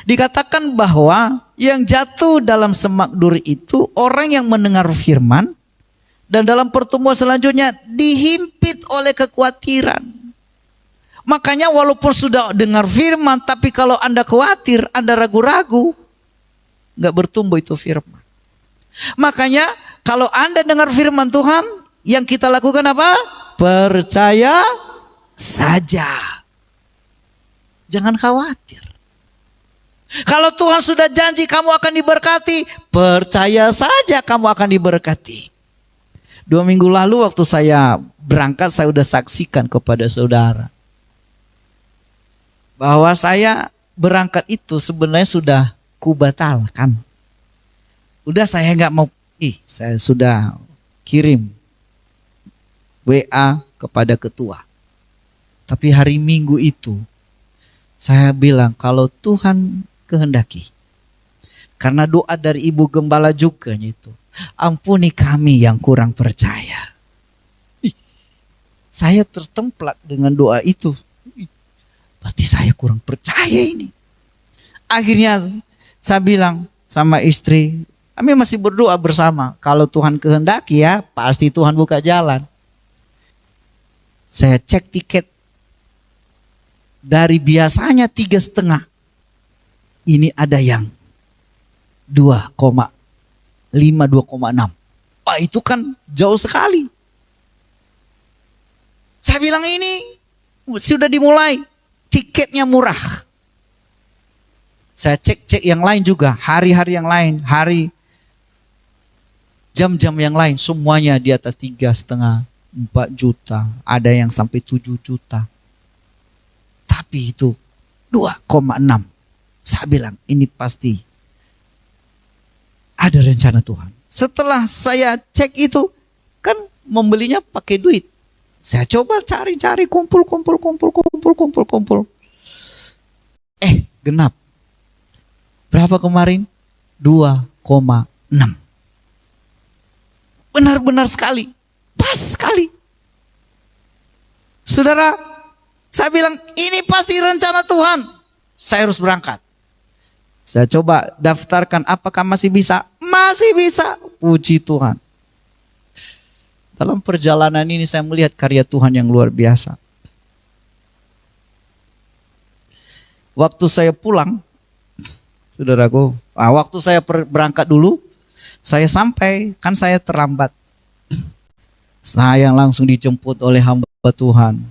Dikatakan bahwa yang jatuh dalam semak duri itu orang yang mendengar firman dan dalam pertemuan selanjutnya dihimpit oleh kekhawatiran. Makanya walaupun sudah dengar firman, tapi kalau Anda khawatir, Anda ragu-ragu, nggak bertumbuh itu firman. Makanya kalau Anda dengar firman Tuhan, yang kita lakukan apa? Percaya saja. Jangan khawatir. Kalau Tuhan sudah janji kamu akan diberkati, percaya saja kamu akan diberkati. 2 minggu lalu waktu saya berangkat, saya sudah saksikan kepada saudara bahwa saya berangkat itu sebenarnya sudah kubatalkan. Udah saya nggak mau pergi, saya sudah kirim WA kepada ketua. Tapi hari Minggu itu saya bilang kalau Tuhan kehendaki, karena doa dari Ibu Gembala juga itu, ampuni kami yang kurang percaya. Saya tertemplak dengan doa itu. Pasti saya kurang percaya ini. Akhirnya saya bilang sama istri, kami masih berdoa bersama. Kalau Tuhan kehendaki ya, pasti Tuhan buka jalan. Saya cek tiket. Dari biasanya 3,5. Ini ada yang 2,5, 2,6. Wah itu kan jauh sekali. Saya bilang ini sudah dimulai. Tiketnya murah. Saya cek yang lain juga, hari-hari yang lain, jam-jam yang lain, semuanya di atas 3,5, 4 juta, ada yang sampai 7 juta. Tapi itu 2,6. Saya bilang ini pasti ada rencana Tuhan. Setelah saya cek itu, kan membelinya pakai duit. Saya coba cari-cari, kumpul. Genap. Berapa kemarin? 2,6. Benar-benar sekali. Pas sekali. Saudara, saya bilang ini pasti rencana Tuhan. Saya harus berangkat. Saya coba daftarkan, apakah masih bisa? Masih bisa. Puji Tuhan. Dalam perjalanan ini saya melihat karya Tuhan yang luar biasa. Waktu saya pulang, saudaraku, waktu saya berangkat dulu, saya sampai, kan saya terlambat. Saya langsung dijemput oleh hamba Tuhan.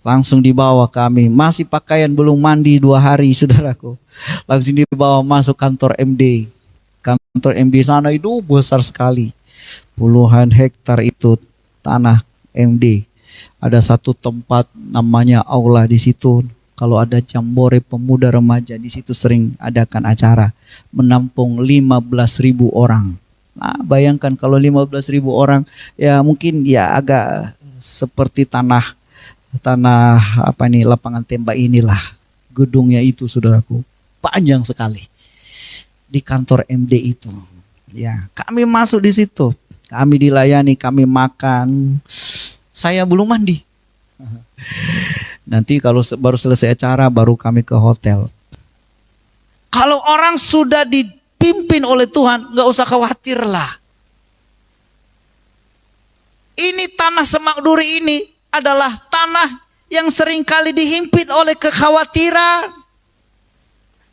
Langsung dibawa kami, masih pakaian belum mandi 2 hari saudaraku. Langsung dibawa masuk kantor MD. Kantor MD sana itu besar sekali. Puluhan hektar itu tanah MD. Ada satu tempat namanya aula di situ. Kalau ada jambore pemuda remaja di situ sering adakan acara. Menampung 15.000 orang. Nah, bayangkan kalau 15.000 orang ya mungkin ya agak seperti tanah lapangan tembak inilah gedungnya itu saudaraku, panjang sekali di kantor MD itu. Ya, kami masuk di situ, kami dilayani, kami makan. Saya belum mandi. Nanti kalau baru selesai acara baru kami ke hotel. Kalau orang sudah dipimpin oleh Tuhan, nggak usah khawatirlah. Ini tanah Semak Duri ini adalah tanah yang seringkali dihimpit oleh kekhawatiran.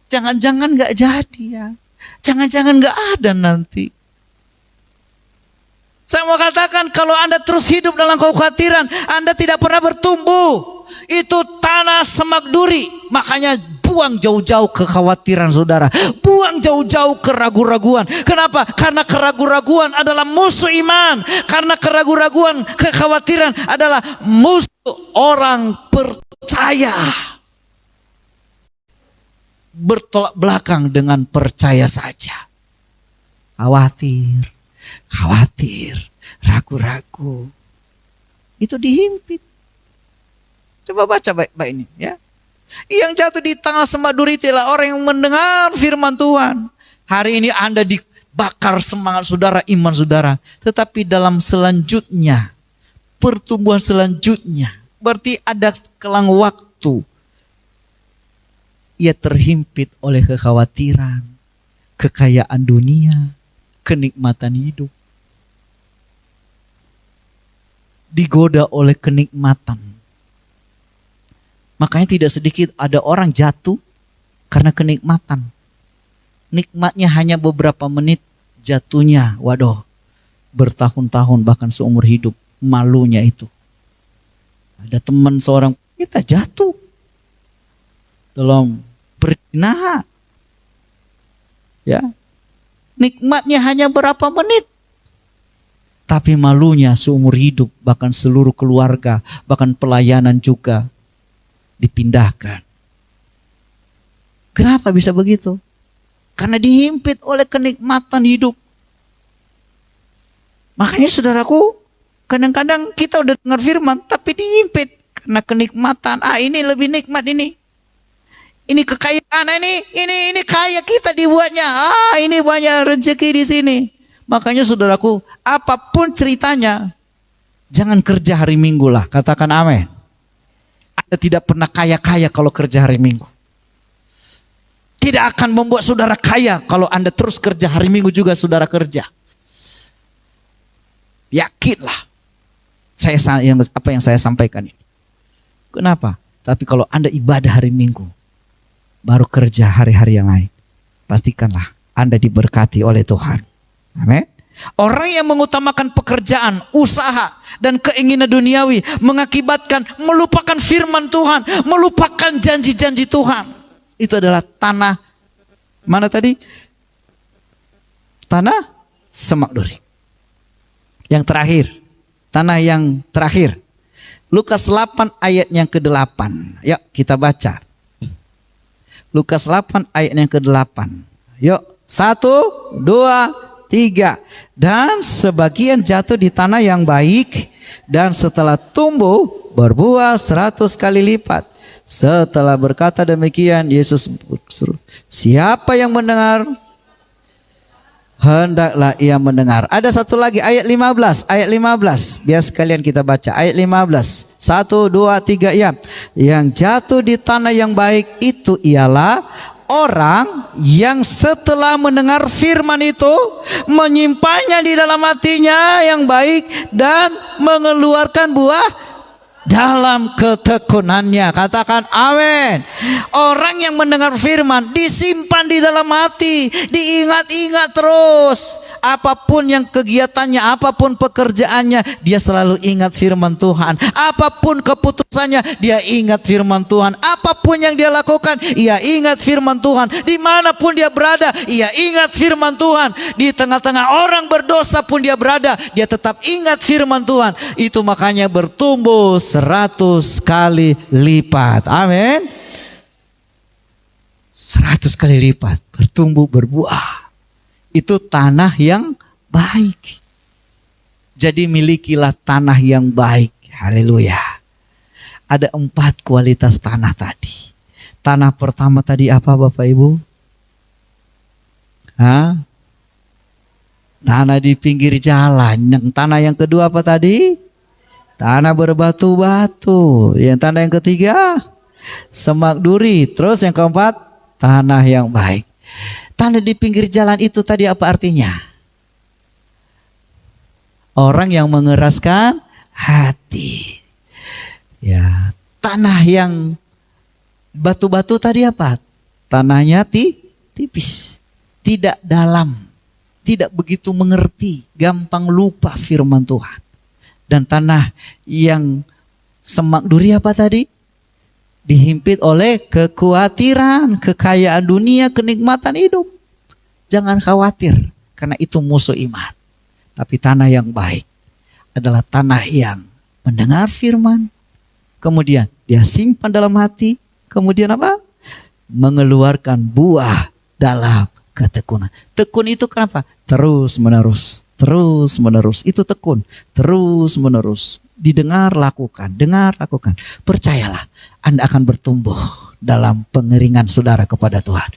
Jangan-jangan gak jadi ya. Jangan-jangan gak ada nanti. Saya mau katakan kalau Anda terus hidup dalam kekhawatiran, Anda tidak pernah bertumbuh. Itu tanah Semak Duri. Makanya buang jauh-jauh kekhawatiran saudara. Buang jauh-jauh keraguan-raguan. Kenapa? Karena keraguan-raguan adalah musuh iman. Karena keraguan-raguan, kekhawatiran adalah musuh orang percaya. Bertolak belakang dengan percaya saja. Khawatir, ragu-ragu. Itu dihimpit. Coba baca baik-baik ini ya. Yang jatuh di tanah Semak Duri itulah orang yang mendengar firman Tuhan. Hari ini Anda dibakar semangat saudara, iman saudara. Tetapi dalam selanjutnya, pertumbuhan selanjutnya, berarti ada kelang waktu. Ia terhimpit oleh kekhawatiran, kekayaan dunia, kenikmatan hidup. Digoda oleh kenikmatan. Makanya tidak sedikit ada orang jatuh karena kenikmatan. Nikmatnya hanya beberapa menit, jatuhnya, waduh, bertahun-tahun bahkan seumur hidup. Malunya itu. Ada teman seorang, kita jatuh dalam perzinahan. Ya, nikmatnya hanya berapa menit. Tapi malunya seumur hidup, bahkan seluruh keluarga, bahkan pelayanan juga dipindahkan. Kenapa bisa begitu? Karena dihimpit oleh kenikmatan hidup. Makanya saudaraku, kadang-kadang kita udah dengar firman, tapi dihimpit karena kenikmatan. Ini lebih nikmat ini. Ini kekayaan, ini kaya kita dibuatnya. Ini banyak rezeki di sini. Makanya saudaraku, apapun ceritanya, jangan kerja hari Minggu lah. Katakan amin. Anda tidak pernah kaya-kaya kalau kerja hari Minggu. Tidak akan membuat saudara kaya kalau Anda terus kerja hari Minggu juga saudara kerja. Yakinlah. Apa yang saya sampaikan ini. Kenapa? Tapi kalau Anda ibadah hari Minggu, baru kerja hari-hari yang lain, pastikanlah Anda diberkati oleh Tuhan. Amin. Orang yang mengutamakan pekerjaan, usaha, dan keinginan duniawi mengakibatkan melupakan firman Tuhan, melupakan janji-janji Tuhan. Itu adalah tanah mana tadi? Tanah Semak Duri. Yang terakhir, tanah yang terakhir. Lukas 8 ayat yang ke-8. Yuk kita baca. Lukas 8 ayat yang ke-8. Yuk, 1, 2, 3. Dan sebagian jatuh di tanah yang baik, dan setelah tumbuh berbuah 100 kali lipat. Setelah berkata demikian, Yesus berseru, siapa yang mendengar, hendaklah ia mendengar. Ada satu lagi ayat 15. Ayat 15 biar sekalian kita baca. Ayat 15. 1, 2, 3 ya. Yang jatuh di tanah yang baik itu ialah orang yang setelah mendengar firman itu menyimpannya di dalam hatinya yang baik dan mengeluarkan buah dalam ketekunannya. Katakan amin. Orang yang mendengar firman disimpan di dalam hati, diingat-ingat terus. Apapun yang kegiatannya, apapun pekerjaannya, dia selalu ingat firman Tuhan. Apapun keputusannya, dia ingat firman Tuhan. Apapun yang dia lakukan, ia ingat firman Tuhan. Dimanapun dia berada, ia ingat firman Tuhan. Di tengah-tengah orang berdosa pun dia berada, dia tetap ingat firman Tuhan. Itu makanya bertumbuh 100 kali lipat. Amin. 100 kali lipat, bertumbuh, berbuah. Itu tanah yang baik. Jadi milikilah tanah yang baik. Haleluya. Ada 4 kualitas tanah tadi. Tanah pertama tadi apa Bapak Ibu? Tanah di pinggir jalan. Yang tanah yang kedua apa tadi? Tanah berbatu-batu. Yang tanah yang ketiga semak duri. Terus yang keempat tanah yang baik. Tanah di pinggir jalan itu tadi apa artinya? Orang yang mengeraskan hati. Ya, tanah yang batu-batu tadi apa? Tanahnya tipis, tidak dalam, tidak begitu mengerti, gampang lupa firman Tuhan. Dan tanah yang semak duri apa tadi? Dihimpit oleh kekhawatiran, kekayaan dunia, kenikmatan hidup. Jangan khawatir, karena itu musuh iman. Tapi tanah yang baik adalah tanah yang mendengar firman, kemudian dia simpan dalam hati, kemudian apa? Mengeluarkan buah dalam ketekunan. Tekun itu kenapa? Terus menerus. Terus menerus. Itu tekun. Terus menerus. Didengar, lakukan. Dengar, lakukan. Percayalah, Anda akan bertumbuh dalam pengeringan saudara kepada Tuhan.